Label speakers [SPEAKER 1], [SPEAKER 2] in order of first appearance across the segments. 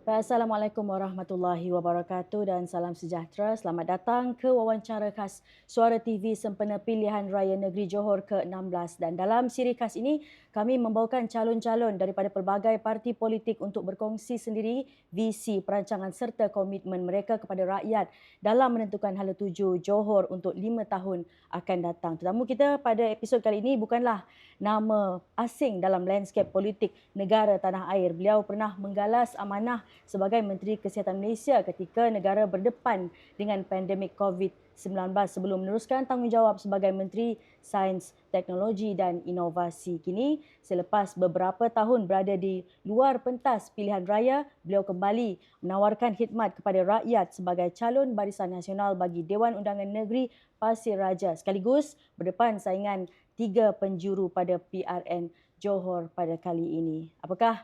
[SPEAKER 1] Assalamualaikum warahmatullahi wabarakatuh dan salam sejahtera. Selamat datang ke wawancara khas Suara TV sempena Pilihan Raya Negeri Johor ke-16. Dan dalam siri khas ini, kami membawakan calon-calon daripada pelbagai parti politik untuk berkongsi sendiri visi, perancangan serta komitmen mereka kepada rakyat dalam menentukan hala tuju Johor untuk 5 tahun akan datang. Tetamu kita pada episod kali ini bukanlah nama asing dalam landscape politik negara tanah air. Beliau pernah menggalas amanah sebagai Menteri Kesihatan Malaysia ketika negara berdepan dengan pandemik COVID-19 sebelum meneruskan tanggungjawab sebagai Menteri Sains, Teknologi dan Inovasi. Kini, selepas beberapa tahun berada di luar pentas pilihan raya, beliau kembali menawarkan khidmat kepada rakyat sebagai calon Barisan Nasional bagi Dewan Undangan Negeri Pasir Raja sekaligus berdepan saingan 3 penjuru pada PRN Johor pada kali ini. Apakah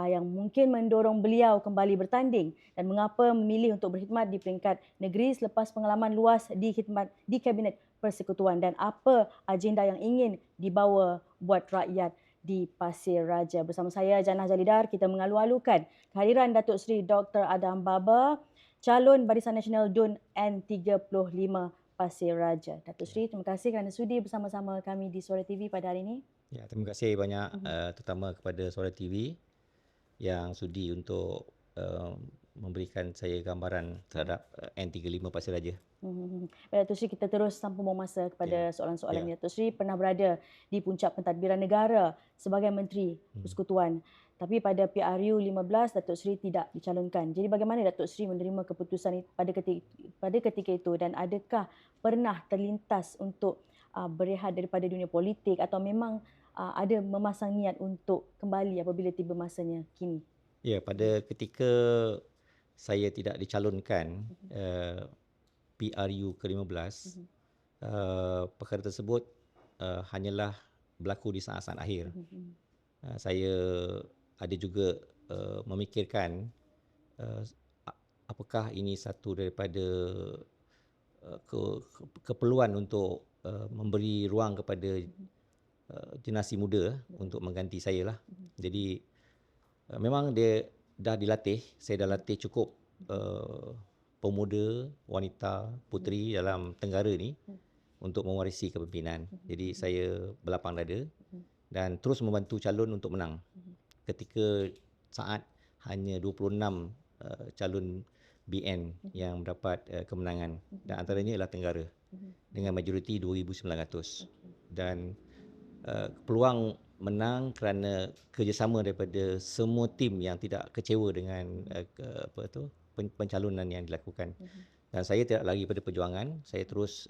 [SPEAKER 1] yang mungkin mendorong beliau kembali bertanding dan mengapa memilih untuk berkhidmat di peringkat negeri selepas pengalaman luas di khidmat di Kabinet Persekutuan dan apa agenda yang ingin dibawa buat rakyat di Pasir Raja. Bersama saya Jannah Jalidar, kita mengalu-alukan kehadiran Datuk Seri Dr. Adam Baba, calon Barisan Nasional DUN N35 Pasir Raja. Datuk Seri, terima kasih kerana sudi bersama-sama kami di Suara TV pada hari ini.
[SPEAKER 2] Ya, terima kasih banyak terutama kepada Suara TV yang sudi untuk memberikan saya gambaran terhadap N35 Pasir Raja.
[SPEAKER 1] Baik, Datuk Seri, kita terus tanpa membuang masa kepada soalan-soalan ini. Datuk Seri pernah berada di puncak pentadbiran negara sebagai Menteri Persekutuan. Tapi pada PRU 15, Datuk Seri tidak dicalonkan. Jadi bagaimana Datuk Seri menerima keputusan pada ketika itu dan adakah pernah terlintas untuk berehat daripada dunia politik atau memang ada memasang niat untuk kembali apabila tiba masanya kini?
[SPEAKER 2] Ya, pada ketika saya tidak dicalonkan PRU ke-15, perkara tersebut hanyalah berlaku di saat-saat akhir. Saya ada juga memikirkan apakah ini satu daripada keperluan untuk memberi ruang kepada generasi muda untuk mengganti saya lah. Jadi memang dia dah dilatih, saya dah latih cukup pemuda, wanita, puteri dalam tenggara ni untuk mewarisi kepimpinan. Jadi saya berlapang dada dan terus membantu calon untuk menang. Ketika saat hanya 26 calon BN yang mendapat kemenangan dan antaranya ialah Tenggara dengan majoriti 2,900 dan peluang menang kerana kerjasama daripada semua tim yang tidak kecewa dengan pencalonan yang dilakukan. Dan saya tidak lari pada perjuangan, saya terus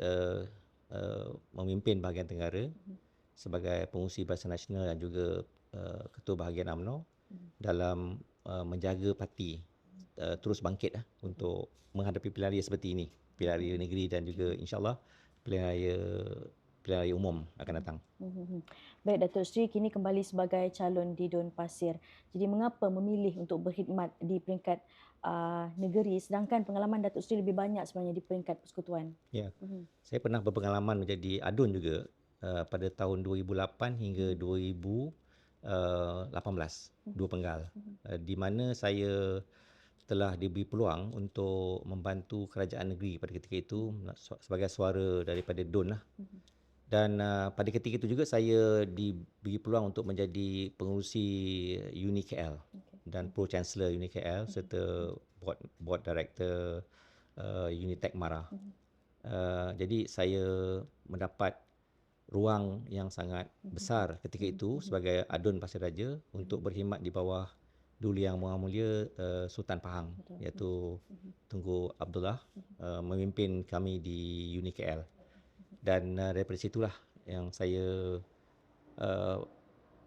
[SPEAKER 2] memimpin bahagian Tenggara sebagai pengurusi Barisan Nasional dan juga ketua bahagian UMNO dalam menjaga parti terus bangkit untuk menghadapi pilihan raya seperti ini, pilihan raya negeri dan juga insyaAllah pilihan raya umum akan datang.
[SPEAKER 1] Baik, Datuk Seri kini kembali sebagai calon di DUN Pasir. Jadi mengapa memilih untuk berkhidmat di peringkat negeri sedangkan pengalaman Datuk Seri lebih banyak sebenarnya di peringkat persekutuan?
[SPEAKER 2] Ya, saya pernah berpengalaman menjadi ADUN juga pada tahun 2008 hingga 2018, dua penggal, di mana saya telah diberi peluang untuk membantu kerajaan negeri pada ketika itu sebagai suara daripada DUN lah. Dan pada ketika itu juga saya diberi peluang untuk menjadi pengurusi Uni KL dan Pro Chancellor Uni KL serta board director Unitech Mara. Jadi saya mendapat ruang yang sangat besar ketika itu sebagai ADUN Pasir Raja untuk berkhidmat di bawah Duli Yang Maha Mulia Sultan Pahang, iaitu Tunku Abdullah, memimpin kami di Uni KL. Dan daripada situlah yang saya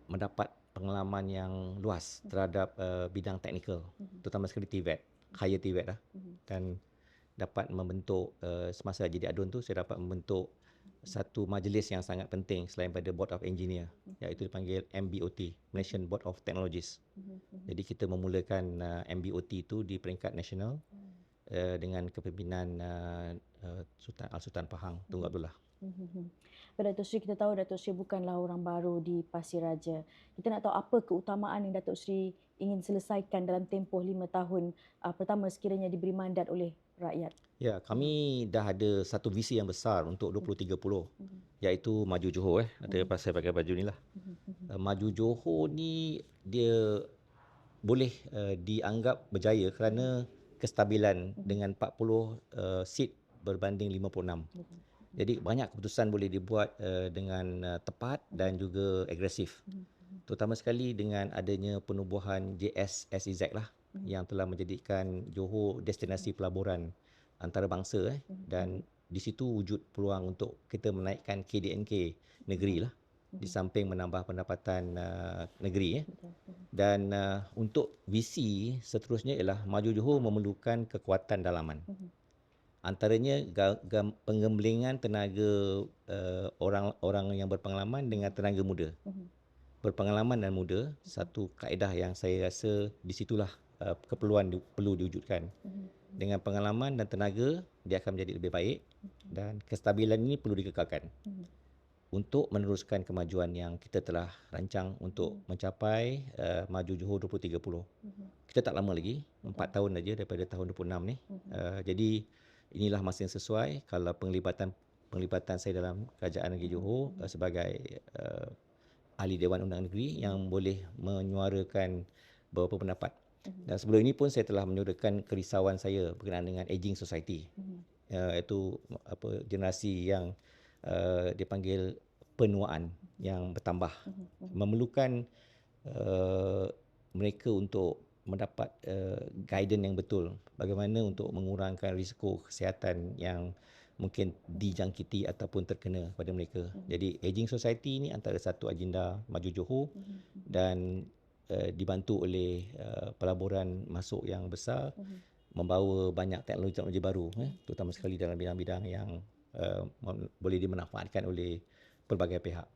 [SPEAKER 2] mendapat pengalaman yang luas terhadap bidang teknikal, terutama sekali TVET, higher TVET lah. Dan dapat membentuk, semasa jadi ADUN tu, saya dapat membentuk satu majlis yang sangat penting selain pada Board of Engineer, iaitu dipanggil MBOT, Malaysian Board of Technologies. Jadi kita memulakan MBOT itu di peringkat nasional dengan kepimpinan Sultan Pahang, Tunku Abdullah.
[SPEAKER 1] Datuk Seri, kita tahu Datuk Seri bukanlah orang baru di Pasir Raja. Kita nak tahu apa keutamaan yang Datuk Seri ingin selesaikan dalam tempoh 5 tahun pertama sekiranya diberi mandat oleh rakyat?
[SPEAKER 2] Ya, kami dah ada satu visi yang besar untuk 2030,
[SPEAKER 1] Mhm.
[SPEAKER 2] iaitu Maju Johor. Ada pas saya pakai baju ni lah. Maju Johor ni dia boleh dianggap berjaya kerana kestabilan dengan 40 seat berbanding 56. Jadi banyak keputusan boleh dibuat dengan tepat dan juga agresif. Terutama sekali dengan adanya penubuhan JSSEZ lah yang telah menjadikan Johor destinasi pelaburan antarabangsa dan di situ wujud peluang untuk kita menaikkan KDNK negeri lah di samping menambah pendapatan negeri. Dan untuk visi seterusnya ialah Maju Johor memerlukan kekuatan dalaman. Antaranya pengembelingan tenaga orang yang berpengalaman dengan tenaga muda. Berpengalaman dan muda, satu kaedah yang saya rasa di situlah keperluan perlu diwujudkan. Dengan pengalaman dan tenaga, dia akan menjadi lebih baik dan kestabilan ini perlu dikekalkan untuk meneruskan kemajuan yang kita telah rancang untuk mencapai Maju Johor 2030. Kita tak lama lagi, 4 tahun saja daripada tahun 26 ni. Jadi inilah masa yang sesuai kalau penglibatan saya dalam Kerajaan Negeri Johor sebagai ahli Dewan Undang Negeri yang boleh menyuarakan beberapa pendapat. Dan sebelum ini pun saya telah menyuarakan kerisauan saya berkenaan dengan aging society. Iaitu generasi yang dipanggil penuaan yang bertambah. Memerlukan mereka untuk mendapat guidance yang betul bagaimana untuk mengurangkan risiko kesihatan yang mungkin dijangkiti ataupun terkena pada mereka. Jadi aging society ini antara satu agenda Maju Johor dan dibantu oleh pelaburan masuk yang besar, membawa banyak teknologi-teknologi baru, terutama sekali dalam bidang-bidang yang boleh dimanfaatkan oleh pelbagai pihak.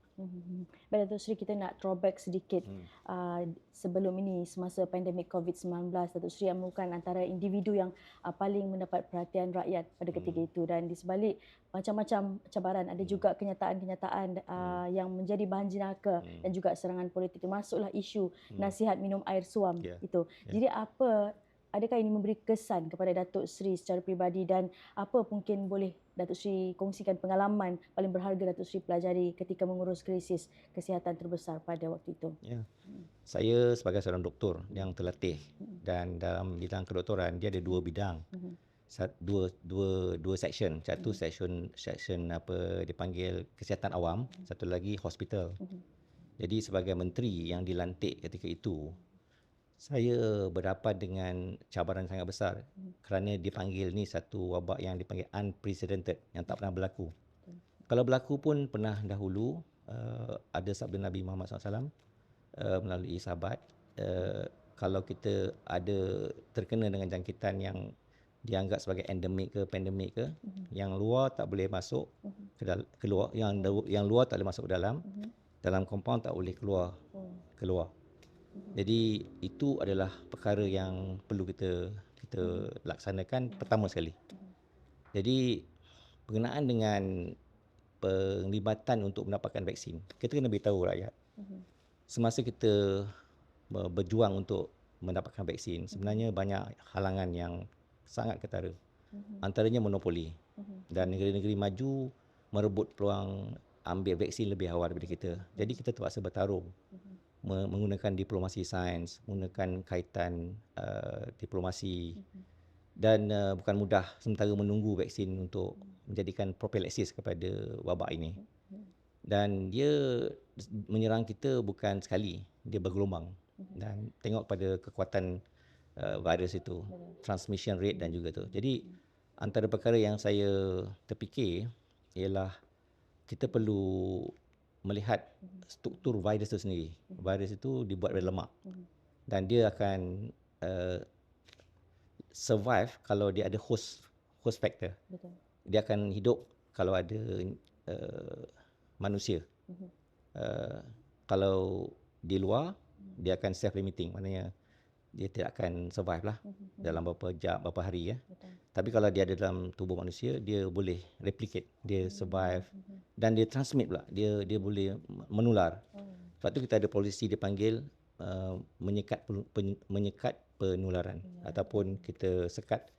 [SPEAKER 1] Baik Datuk Seri, kita nak throwback sedikit. Sebelum ini, semasa pandemik COVID-19, Datuk Seri merupakan antara individu yang paling mendapat perhatian rakyat pada ketika itu. Dan di sebalik macam-macam cabaran, ada juga kenyataan-kenyataan yang menjadi bahan jenaka dan juga serangan politik. Termasuklah isu nasihat minum air suam itu. Jadi adakah ini memberi kesan kepada Datuk Seri secara peribadi dan apa mungkin boleh Datuk Seri kongsikan pengalaman paling berharga Datuk Seri pelajari ketika mengurus krisis kesihatan terbesar pada waktu itu?
[SPEAKER 2] Ya. Saya sebagai seorang doktor yang terlatih dan dalam bidang kedoktoran dia ada dua bidang. Dua section. Satu section apa dipanggil kesihatan awam, satu lagi hospital. Jadi sebagai menteri yang dilantik ketika itu, saya berhadapan dengan cabaran sangat besar kerana dipanggil ni satu wabak yang dipanggil unprecedented, yang tak pernah berlaku. Kalau berlaku pun pernah dahulu, ada sabda Nabi Muhammad SAW melalui sahabat, kalau kita ada terkena dengan jangkitan yang dianggap sebagai endemik ke pandemik ke, yang luar tak boleh masuk keluar, yang luar tak boleh masuk ke dalam compound tak boleh keluar. Jadi itu adalah perkara yang perlu kita laksanakan pertama sekali. Jadi berkenaan dengan penglibatan untuk mendapatkan vaksin, kita kena beritahu rakyat. Semasa kita berjuang untuk mendapatkan vaksin, sebenarnya banyak halangan yang sangat ketara. Antaranya monopoli. Dan negeri-negeri maju merebut peluang ambil vaksin lebih awal daripada kita. Jadi kita terpaksa bertarung menggunakan diplomasi sains, menggunakan kaitan diplomasi dan bukan mudah sementara menunggu vaksin untuk menjadikan prophylaxis kepada wabak ini. Dan dia menyerang kita bukan sekali, dia bergelombang. Dan tengok pada kekuatan virus itu, transmission rate dan juga tu. Jadi antara perkara yang saya terfikir ialah kita perlu melihat struktur virus itu sendiri. Virus itu dibuat dari lemak dan dia akan survive kalau dia ada host factor.
[SPEAKER 1] Betul.
[SPEAKER 2] Dia akan hidup kalau ada manusia. Kalau di luar, dia akan self-limiting, maknanya dia tidak akan survive lah dalam beberapa jam, beberapa hari.
[SPEAKER 1] Betul.
[SPEAKER 2] Tapi kalau dia ada dalam tubuh manusia, dia boleh replicate, dia survive dan dia transmit pula, dia boleh menular. Sebab tu kita ada polisi dipanggil menyekat penularan ataupun kita sekat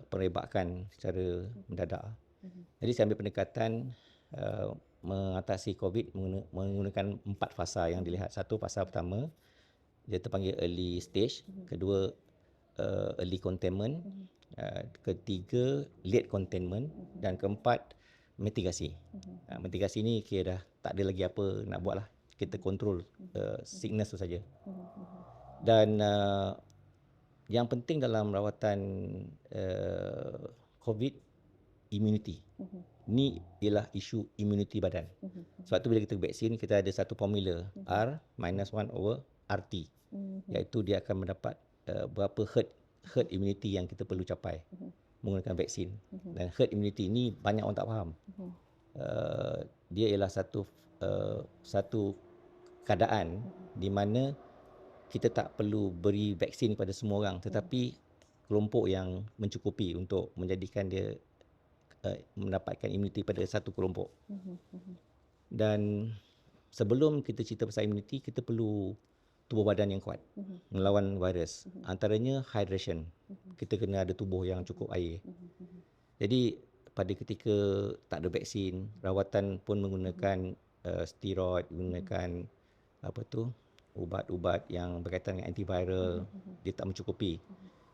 [SPEAKER 2] perebakan secara mendadak. Jadi saya ambil pendekatan mengatasi COVID menggunakan 4 fasa yang dilihat. Satu, fasa pertama dia terpanggil early stage, kedua early containment, ketiga late containment, dan keempat mitigasi. Mitigasi ni kira dah tak ada lagi apa nak buat lah. Kita kontrol sickness tu saja. Dan yang penting dalam rawatan COVID, immunity. Ni ialah isu immunity badan. Sebab tu bila kita vaksin, kita ada satu formula R minus 1 over RT. Iaitu dia akan mendapat berapa herd immunity yang kita perlu capai menggunakan vaksin. Dan herd immunity ni banyak orang tak faham. Dia ialah satu keadaan di mana kita tak perlu beri vaksin kepada semua orang, tetapi kelompok yang mencukupi untuk menjadikan dia mendapatkan imuniti pada satu kelompok. Dan sebelum kita cerita pasal imuniti, kita perlu tubuh badan yang kuat melawan virus. Antaranya hydration. Kita kena ada tubuh yang cukup air. Jadi pada ketika tak ada vaksin, rawatan pun menggunakan steroid, menggunakan ubat-ubat yang berkaitan dengan antiviral, dia tak mencukupi.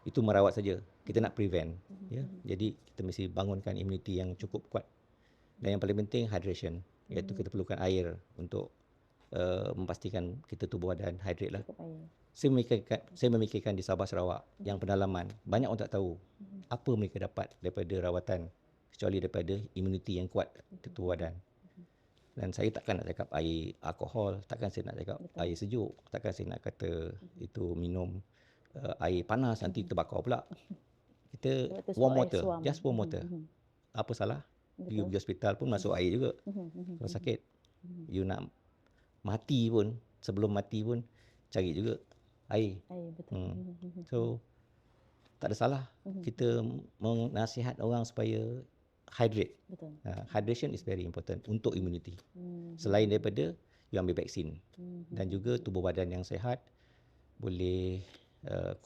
[SPEAKER 2] Itu merawat saja. Kita nak prevent, ya. Jadi kita mesti bangunkan imuniti yang cukup kuat. Dan yang paling penting hydration, iaitu kita perlukan air untuk memastikan kita tubuh badan hydrate lah. Saya memikirkan di Sabah Sarawak yang pedalaman, banyak orang tak tahu apa mereka dapat daripada rawatan kecuali daripada imuniti yang kuat tubuh badan. Dan saya takkan nak cakap air alkohol, takkan saya nak cakap air sejuk, takkan saya nak kata itu minum air panas nanti terbakar pula. Kita warm water, just warm water. Apa salah? You pergi hospital pun masuk air juga. Kalau sakit, you nak mati pun, sebelum mati pun cari juga air.
[SPEAKER 1] Betul.
[SPEAKER 2] So tak ada salah kita menasihat orang supaya hydrate.
[SPEAKER 1] Betul.
[SPEAKER 2] Hydration is very important untuk immunity. Selain daripada you ambil vaksin, dan juga tubuh badan yang sihat boleh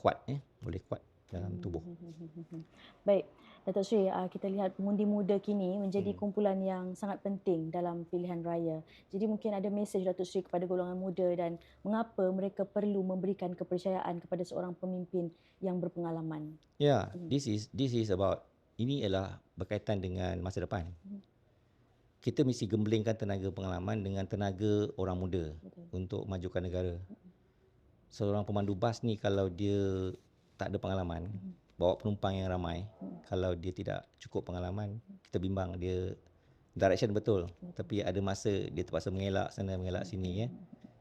[SPEAKER 2] kuat, boleh kuat dalam tubuh.
[SPEAKER 1] Baik, Datuk Sri, kita lihat pengundi muda kini menjadi kumpulan yang sangat penting dalam pilihan raya. Jadi mungkin ada mesej Datuk Sri kepada golongan muda dan mengapa mereka perlu memberikan kepercayaan kepada seorang pemimpin yang berpengalaman.
[SPEAKER 2] This is about, ini ialah berkaitan dengan masa depan. Kita mesti gemblengkan tenaga pengalaman dengan tenaga orang muda untuk majukan negara. Seorang pemandu bas ni kalau dia tak ada pengalaman, bawa penumpang yang ramai, kalau dia tidak cukup pengalaman, kita bimbang dia direction betul, tapi ada masa dia terpaksa mengelak sana mengelak sini,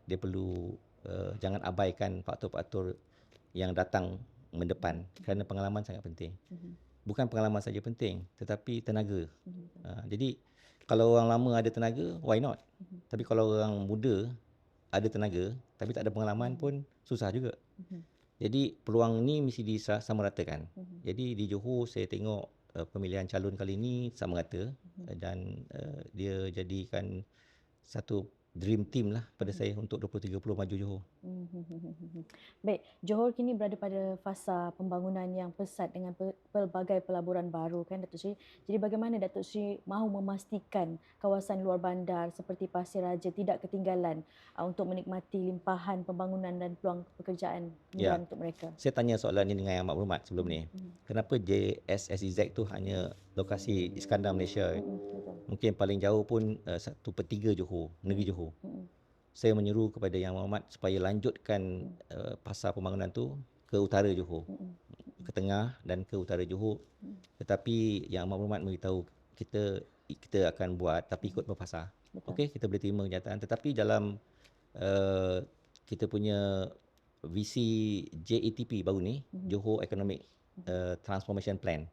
[SPEAKER 2] Dia perlu jangan abaikan faktor-faktor yang datang mendepan, kerana pengalaman sangat penting. Bukan pengalaman saja penting, tetapi tenaga. Jadi kalau orang lama ada tenaga, why not? Tapi kalau orang muda ada tenaga tapi tak ada pengalaman pun susah juga. Jadi peluang ni mesti disamaratakan. Jadi di Johor saya tengok pemilihan calon kali ini sama rata, dan dia jadikan satu dream team lah pada saya untuk 2030 maju Johor.
[SPEAKER 1] Baik, Johor kini berada pada fasa pembangunan yang pesat dengan pelbagai pelaburan baru, kan Datuk Sri. Jadi bagaimana Datuk Sri mahu memastikan kawasan luar bandar seperti Pasir Raja tidak ketinggalan untuk menikmati limpahan pembangunan dan peluang pekerjaan untuk mereka?
[SPEAKER 2] Saya tanya soalan ini dengan Yang Amat Berhormat sebelum ni. Kenapa JSSEZ tu hanya lokasi Iskandar Malaysia? Mungkin paling jauh pun 1/3 Johor, negeri Johor. Saya menyeru kepada Yang Berhormat supaya lanjutkan pasar pembangunan tu ke utara Johor, ke tengah dan ke utara Johor. Tetapi Yang Amat Berhormat beritahu kita akan buat tapi ikut berfasa. Okey, kita boleh terima kenyataan. Tetapi dalam kita punya visi JETP baru ni, Johor Economic Transformation Plan,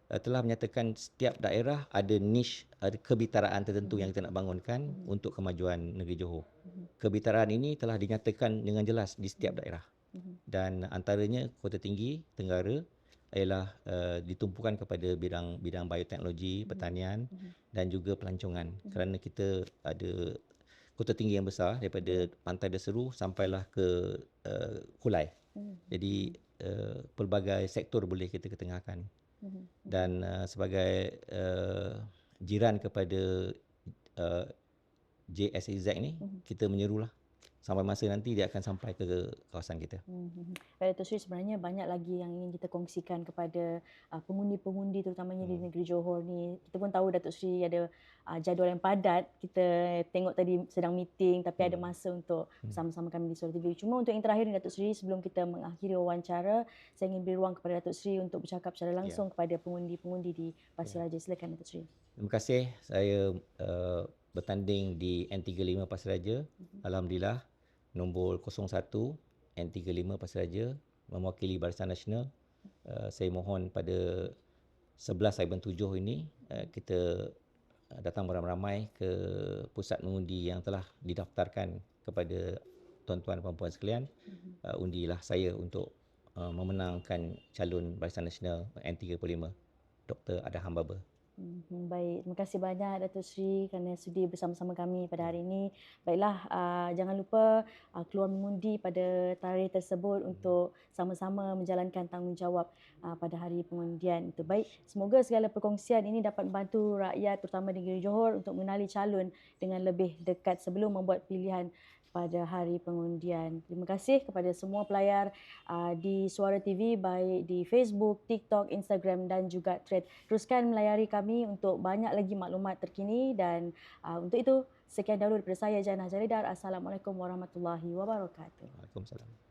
[SPEAKER 2] telah menyatakan setiap daerah ada niche, ada kebitaraan tertentu yang kita nak bangunkan untuk kemajuan negeri Johor. Kebitaraan ini telah dinyatakan dengan jelas di setiap daerah. Dan antaranya Kota Tinggi, Tenggara ialah ditumpukan kepada bidang bioteknologi, pertanian dan juga pelancongan. Kerana kita ada kota tinggi yang besar daripada Pantai Deseru sampailah ke Kulai. Jadi pelbagai sektor boleh kita ketengahkan. Dan sebagai jiran kepada JSAZ ni, kita menyerulah sampai masa nanti dia akan sampai ke kawasan kita.
[SPEAKER 1] Baik Datuk Seri, sebenarnya banyak lagi yang ingin kita kongsikan kepada pengundi-pengundi terutamanya di negeri Johor ni. Kita pun tahu Datuk Seri ada jadual yang padat. Kita tengok tadi sedang meeting tapi ada masa untuk bersama-sama kami di Suara TV. Cuma untuk yang terakhir ni Datuk Seri, sebelum kita mengakhiri wawancara, saya ingin beri ruang kepada Datuk Seri untuk bercakap secara langsung kepada pengundi-pengundi di Pasir Raja. Silakan Datuk Seri.
[SPEAKER 2] Terima kasih. Saya bertanding di N35 Pasir Raja. Alhamdulillah nombor 01 N35 Pasir Raja mewakili Barisan Nasional. Saya mohon pada 11/7 ini kita datang beramai-ramai ke pusat mengundi yang telah didaftarkan kepada tuan-tuan dan puan-puan sekalian. Undilah saya untuk memenangkan calon Barisan Nasional N35, Dr. Adham Baba.
[SPEAKER 1] Baik, terima kasih banyak Datuk Seri kerana sudi bersama-sama kami pada hari ini. Baiklah, jangan lupa keluar mengundi pada tarikh tersebut untuk sama-sama menjalankan tanggungjawab pada hari pengundian itu. Baik, semoga segala perkongsian ini dapat membantu rakyat terutama di negeri Johor untuk mengenali calon dengan lebih dekat sebelum membuat pilihan pada hari pengundian. Terima kasih kepada semua pelayar di Suara TV, baik di Facebook, TikTok, Instagram dan juga Thread. Teruskan melayari kami untuk banyak lagi maklumat terkini dan untuk itu sekian dahulu daripada saya Jannah Jalidar. Assalamualaikum warahmatullahi wabarakatuh.
[SPEAKER 2] Waalaikumsalam.